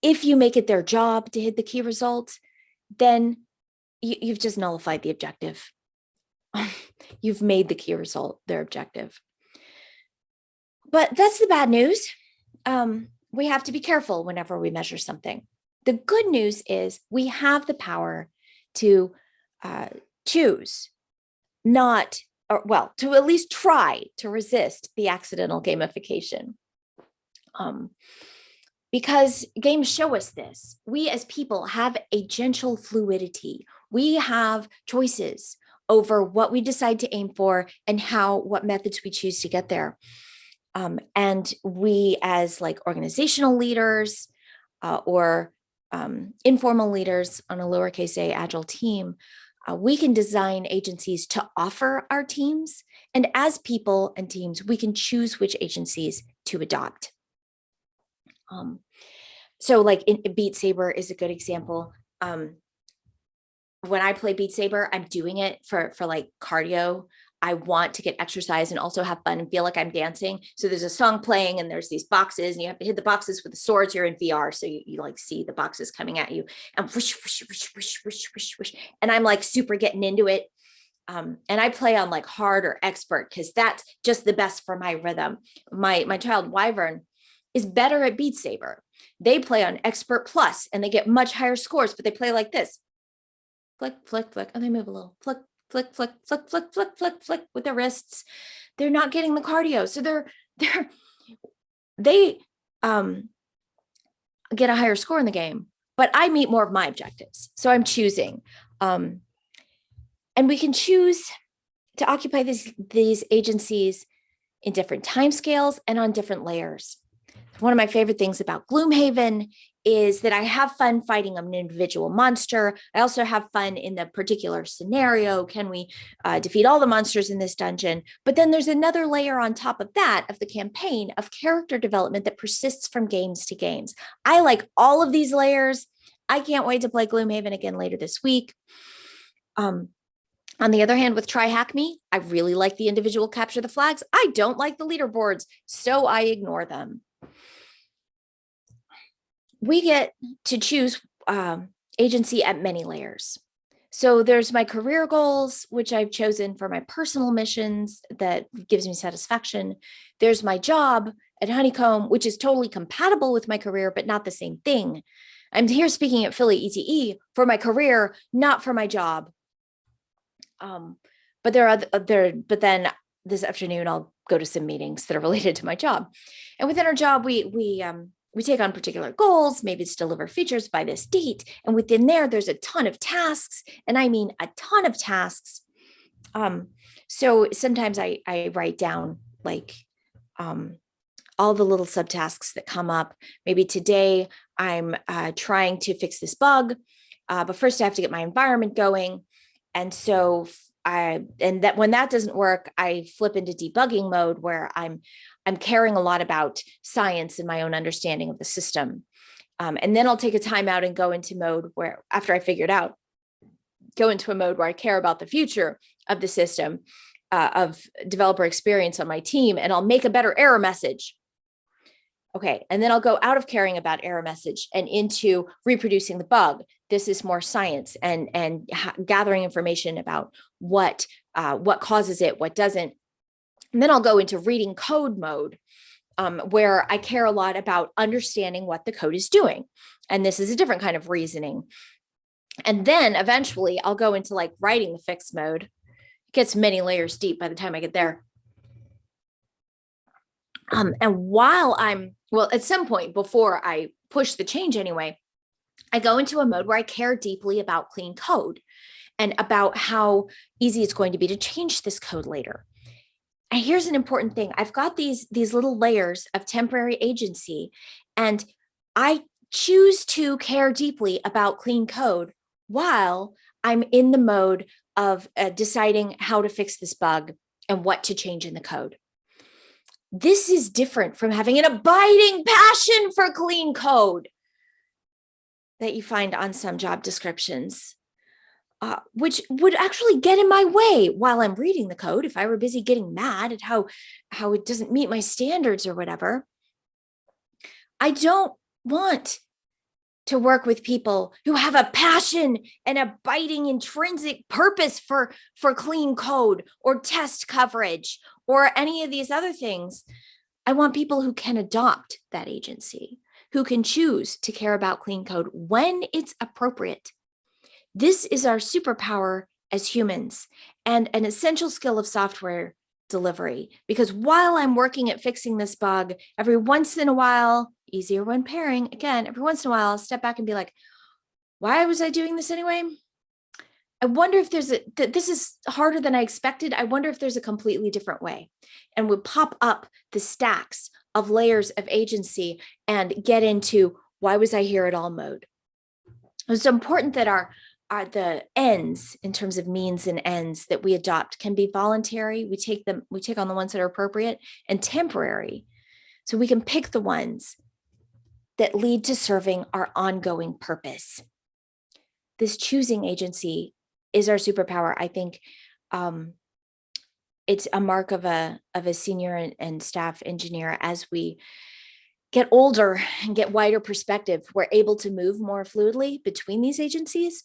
if you make it their job to hit the key result, then you've just nullified the objective. You've made the key result their objective. But that's the bad news. We have to be careful whenever we measure something. The good news is we have the power to choose to at least try to resist the accidental gamification. Because games show us this. We as people have a gentle fluidity. We have choices over what we decide to aim for and what methods we choose to get there. And we as organizational leaders or informal leaders on a lowercase a agile team, we can design agencies to offer our teams. And as people and teams, we can choose which agencies to adopt. So in Beat Saber is a good example. When I play Beat Saber, I'm doing it for cardio. I want to get exercise and also have fun and feel like I'm dancing. So there's a song playing and there's these boxes and you have to hit the boxes with the swords. You're in VR. So you see the boxes coming at you and whoosh, whoosh, whoosh, whoosh, whoosh, whoosh, whoosh. And I'm super getting into it. And I play on hard or expert because that's just the best for my rhythm. My child Wyvern is better at Beat Saber. They play on expert plus and they get much higher scores, but they play like this. Flick, flick, flick. And they move a little. Flick, flick, flick, flick, flick, flick, flick, flick with their wrists. They're not getting the cardio. So they get a higher score in the game, but I meet more of my objectives. So I'm choosing. And we can choose to occupy these agencies in different timescales and on different layers. One of my favorite things about Gloomhaven is that I have fun fighting an individual monster. I also have fun in the particular scenario. Can we defeat all the monsters in this dungeon? But then there's another layer on top of that, of the campaign, of character development that persists from games to games. I like all of these layers. I can't wait to play Gloomhaven again later this week. On the other hand, with Try Hack Me, I really like the individual capture the flags. I don't like the leaderboards, so I ignore them. We get to choose agency at many layers. So there's my career goals, which I've chosen for my personal missions that gives me satisfaction. There's my job at Honeycomb, which is totally compatible with my career, but not the same thing. I'm here speaking at Philly ETE for my career, not for my job. But then this afternoon, I'll go to some meetings that are related to my job. And within our job, we take on particular goals, maybe it's deliver features by this date. And within there's a ton of tasks. And I mean, a ton of tasks. So sometimes I write down all the little subtasks that come up. Maybe today I'm trying to fix this bug, but first I have to get my environment going. And so when that doesn't work, I flip into debugging mode where I'm caring a lot about science and my own understanding of the system. And then I'll take a time out and go into mode where after I figure it out, go into a mode where I care about the future of the system, of developer experience on my team, and I'll make a better error message. Okay, and then I'll go out of caring about error message and into reproducing the bug. This is more science and gathering information about what causes it, what doesn't. And then I'll go into reading code mode, where I care a lot about understanding what the code is doing. And this is a different kind of reasoning. And then eventually I'll go into like writing the fix mode. It gets many layers deep by the time I get there. And while at some point before I push the change anyway, I go into a mode where I care deeply about clean code and about how easy it's going to be to change this code later. And here's an important thing. I've got these little layers of temporary agency, and I choose to care deeply about clean code while I'm in the mode of deciding how to fix this bug and what to change in the code. This is different from having an abiding passion for clean code that you find on some job descriptions, which would actually get in my way while I'm reading the code if I were busy getting mad at how it doesn't meet my standards or whatever. I don't want to work with people who have a passion and abiding intrinsic purpose for clean code or test coverage or any of these other things. I want people who can adopt that agency, who can choose to care about clean code when it's appropriate. This is our superpower as humans and an essential skill of software delivery, because while I'm working at fixing this bug, every once in a while, easier when pairing, again, every once in a while, I'll step back and be like, why was I doing this anyway? I wonder if this is harder than I expected. I wonder if there's a completely different way. And we pop up the stacks of layers of agency and get into why was I here at all mode. It's important that the ends in terms of means and ends that we adopt can be voluntary. We take on the ones that are appropriate, and temporary. So we can pick the ones that lead to serving our ongoing purpose. This choosing agency is our superpower. I think it's a mark of a senior and staff engineer. As we get older and get wider perspective, we're able to move more fluidly between these agencies.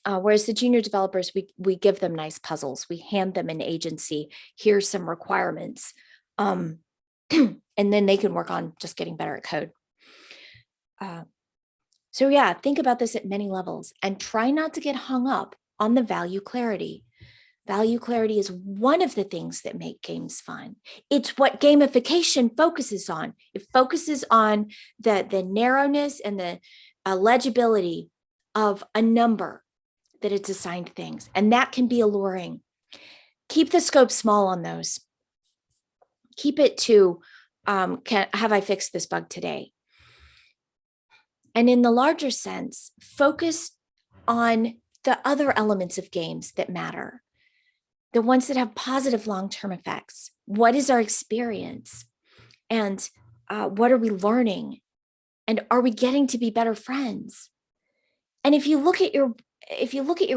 Whereas the junior developers, we give them nice puzzles. We hand them an agency. Here's some requirements. And then they can work on just getting better at code. So yeah, think about this at many levels and try not to get hung up on the value clarity. Value clarity is one of the things that make games fun. It's what gamification focuses on. It focuses on the narrowness and the legibility of a number that it's assigned things. And that can be alluring. Keep the scope small on those. Keep it to, have I fixed this bug today? And in the larger sense, focus on the other elements of games that matter, the ones that have positive long-term effects. What is our experience? And what are we learning? And are we getting to be better friends? And if you look at your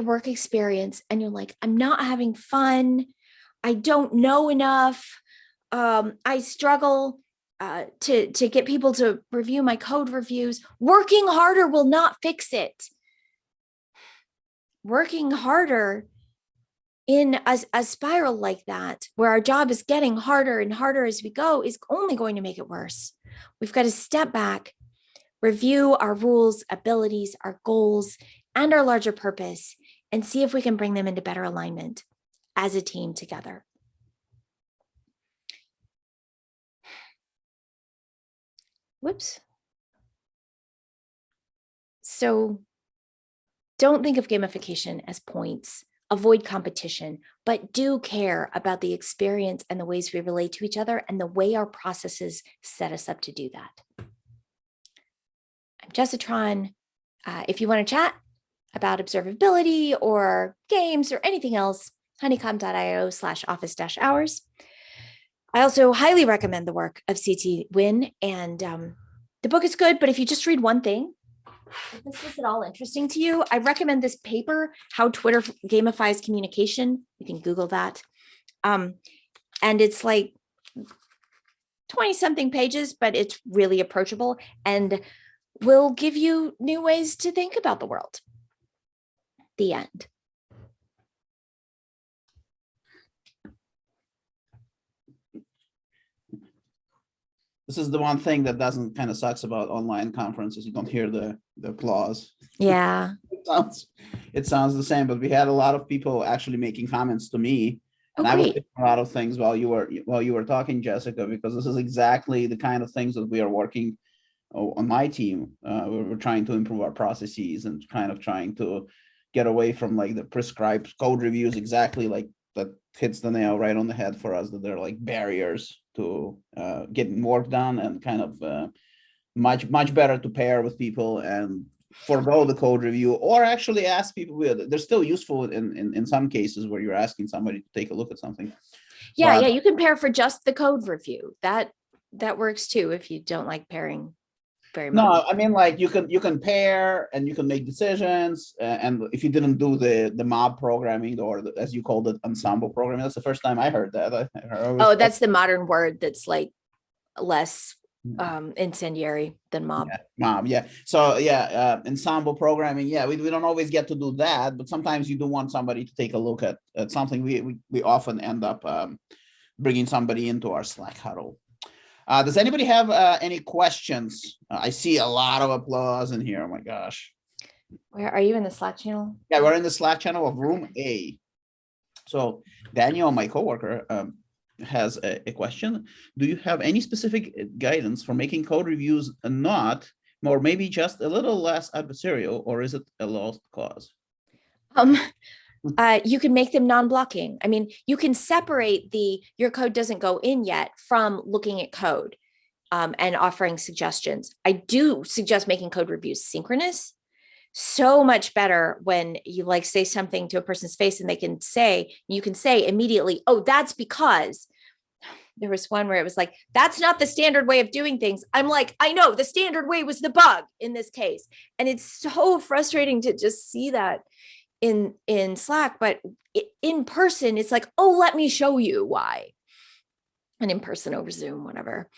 work experience and you're like, I'm not having fun, I don't know enough, I struggle to get people to review my code reviews, working harder will not fix it. Working harder in a spiral like that, where our job is getting harder and harder as we go, is only going to make it worse. We've got to step back, review our rules, abilities, our goals, and our larger purpose, and see if we can bring them into better alignment as a team together. Whoops. So don't think of gamification as points. Avoid competition, but do care about the experience and the ways we relate to each other and the way our processes set us up to do that. I'm Jessitron. If you want to chat about observability or games or anything else, honeycomb.io/office-hours. I also highly recommend the work of CT Win, and the book is good, but if you just read one thing, If this was at all interesting to you, I recommend this paper, How Twitter Gamifies Communication. You can Google that. And it's like 20 something pages, but it's really approachable and will give you new ways to think about the world. The end. This is the one thing that doesn't kind of sucks about online conferences. You don't hear the applause. Yeah. It sounds the same, but we had a lot of people actually making comments to me. And I was doing a lot of things while you were talking, Jessica, because this is exactly the kind of things that we are working on my team. We're trying to improve our processes and kind of trying to get away from like the prescribed code reviews, exactly like that hits the nail right on the head for us, that they're like barriers to getting work done, and kind of much better to pair with people and forego the code review, or actually ask people. They're still useful in some cases where you're asking somebody to take a look at something. Yeah, you can pair for just the code review. That works too if you don't like pairing very much. No, I mean, like you can pair and you can make decisions, and if you didn't do the mob programming, or as you called it, ensemble programming, that's the first time I heard that. That's the modern word that's like less incendiary than mob. Yeah, mob, yeah. So yeah, ensemble programming. Yeah, we don't always get to do that, but sometimes you do want somebody to take a look at something. We often end up bringing somebody into our Slack huddle. Does anybody have any questions? I see a lot of applause in here. Oh my gosh. Where are you in the Slack channel? Yeah, we're in the Slack channel of Room A. So Daniel, my coworker, has a question. Do you have any specific guidance for making code reviews not, or maybe just a little less adversarial, or is it a lost cause? You can make them non-blocking. I mean, you can separate your code doesn't go in yet from looking at code and offering suggestions. I do suggest making code reviews synchronous. So much better when you like say something to a person's face and you can say immediately, oh, that's because there was one where it was like, that's not the standard way of doing things. I'm like, I know the standard way was the bug in this case. And it's so frustrating to just see that in Slack, but in person, it's like, oh, let me show you why. And in person over Zoom, whatever.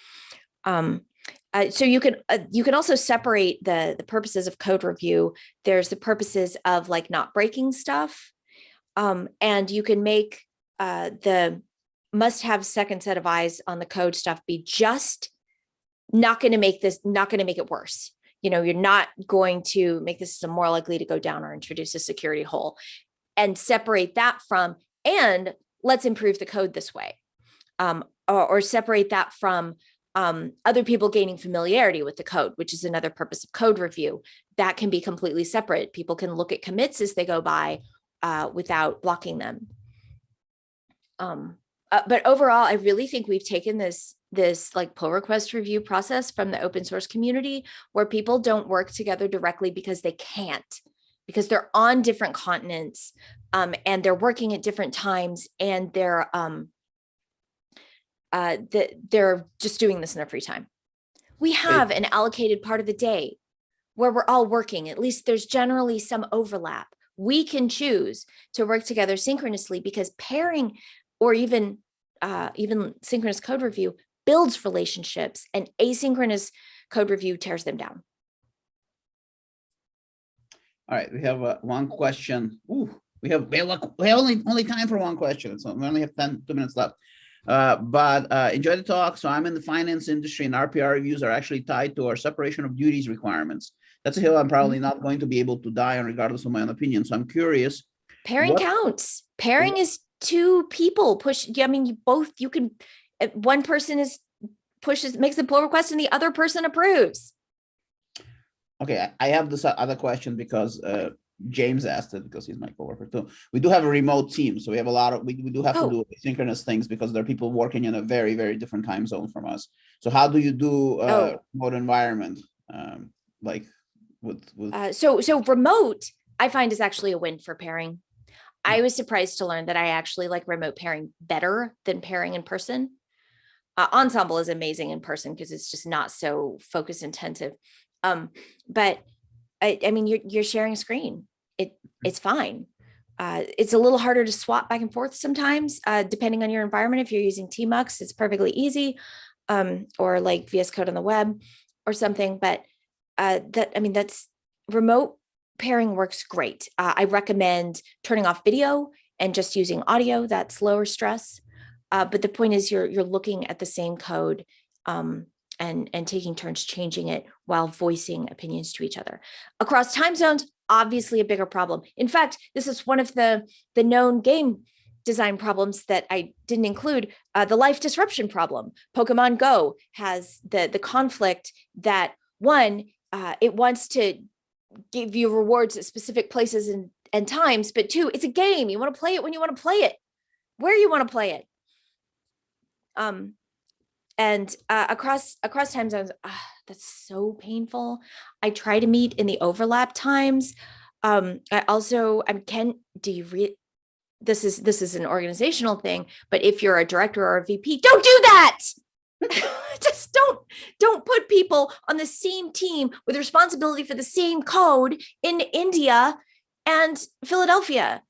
So you can also separate the purposes of code review. There's the purposes of like not breaking stuff. And you can make the must have second set of eyes on the code stuff be just not going to make it worse. You're not going to make the system more likely to go down or introduce a security hole, and separate that from, and let's improve the code this way. Or separate that from other people gaining familiarity with the code, which is another purpose of code review. That can be completely separate. People can look at commits as they go by without blocking them. But overall, I really think we've taken this like pull request review process from the open source community, where people don't work together directly because they can't, because they're on different continents and they're working at different times, and they're just doing this in their free time. We have an allocated part of the day where we're all working. At least there's generally some overlap. We can choose to work together synchronously, because pairing or even synchronous code review builds relationships, and asynchronous code review tears them down. All right, we have one question. We have only time for one question, so we only have 2 minutes left. But enjoy the talk. So I'm in the finance industry, and RPR reviews are actually tied to our separation of duties requirements. That's a hill I'm probably not going to be able to die on, regardless of my own opinion. So I'm curious. Pairing counts. Pairing is two people you can, one person makes a pull request and the other person approves. Okay, I have this other question because James asked it, because he's my coworker too. We do have a remote team, so we have we do have to do asynchronous things, because there are people working in a very, very different time zone from us. So how do you do remote environment? Like with so remote, I find, is actually a win for pairing. I was surprised to learn that I actually like remote pairing better than pairing in person. Ensemble is amazing in person because it's just not so focus intensive. But I mean, you're sharing a screen. It's fine. It's a little harder to swap back and forth sometimes, depending on your environment. If you're using Tmux, it's perfectly easy, or like VS Code on the web or something. But that's remote pairing works great. I recommend turning off video and just using audio. That's lower stress. But the point is, you're looking at the same code, and taking turns changing it while voicing opinions to each other. Across time zones, obviously a bigger problem. In fact, this is one of the known game design problems that I didn't include, the life disruption problem. Pokemon Go has the conflict that, one, it wants to give you rewards at specific places and times, but two, it's a game. You want to play it when you want to play it, where you want to play it. And across time zones, that's so painful. I try to meet in the overlap times. I also, this is an organizational thing, but if you're a director or a VP, don't do that. Just don't put people on the same team with responsibility for the same code in India and Philadelphia.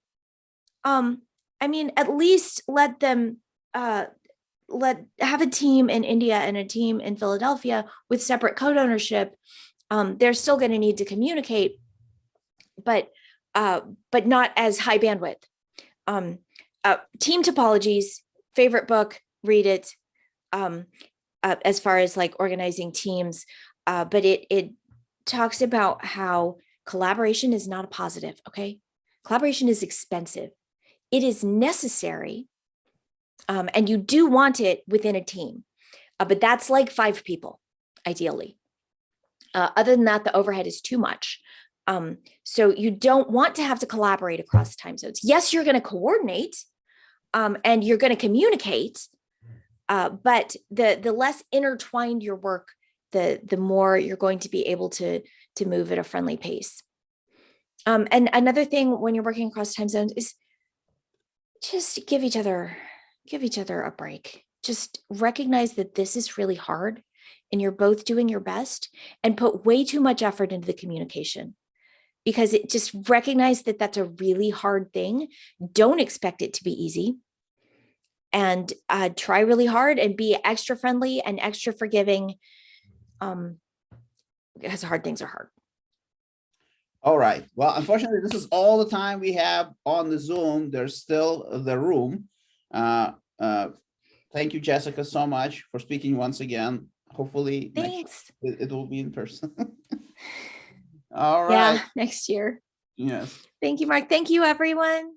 I mean, at least let them have a team in India and a team in Philadelphia with separate code ownership. They're still going to need to communicate, but not as high bandwidth. Team Topologies, favorite book, read it. As far as like organizing teams, but it talks about how collaboration is not a positive. Okay, collaboration is expensive. It is necessary. And you do want it within a team, but that's like 5 people, ideally. Other than that, the overhead is too much. So you don't want to have to collaborate across time zones. Yes, you're going to coordinate, and you're going to communicate, but the less intertwined your work, the more you're going to be able to move at a friendly pace. And another thing when you're working across time zones is just give each other a break. Just recognize that this is really hard and you're both doing your best, and put way too much effort into the communication, because it just recognize that that's a really hard thing. Don't expect it to be easy, and try really hard and be extra friendly and extra forgiving, because hard things are hard. All right. Well, unfortunately, this is all the time we have on the Zoom. There's still the room. Thank you, Jessica, so much for speaking once again. Hopefully it will be in person. All right. Yeah, next year. Yes. Thank you, Mark. Thank you, everyone.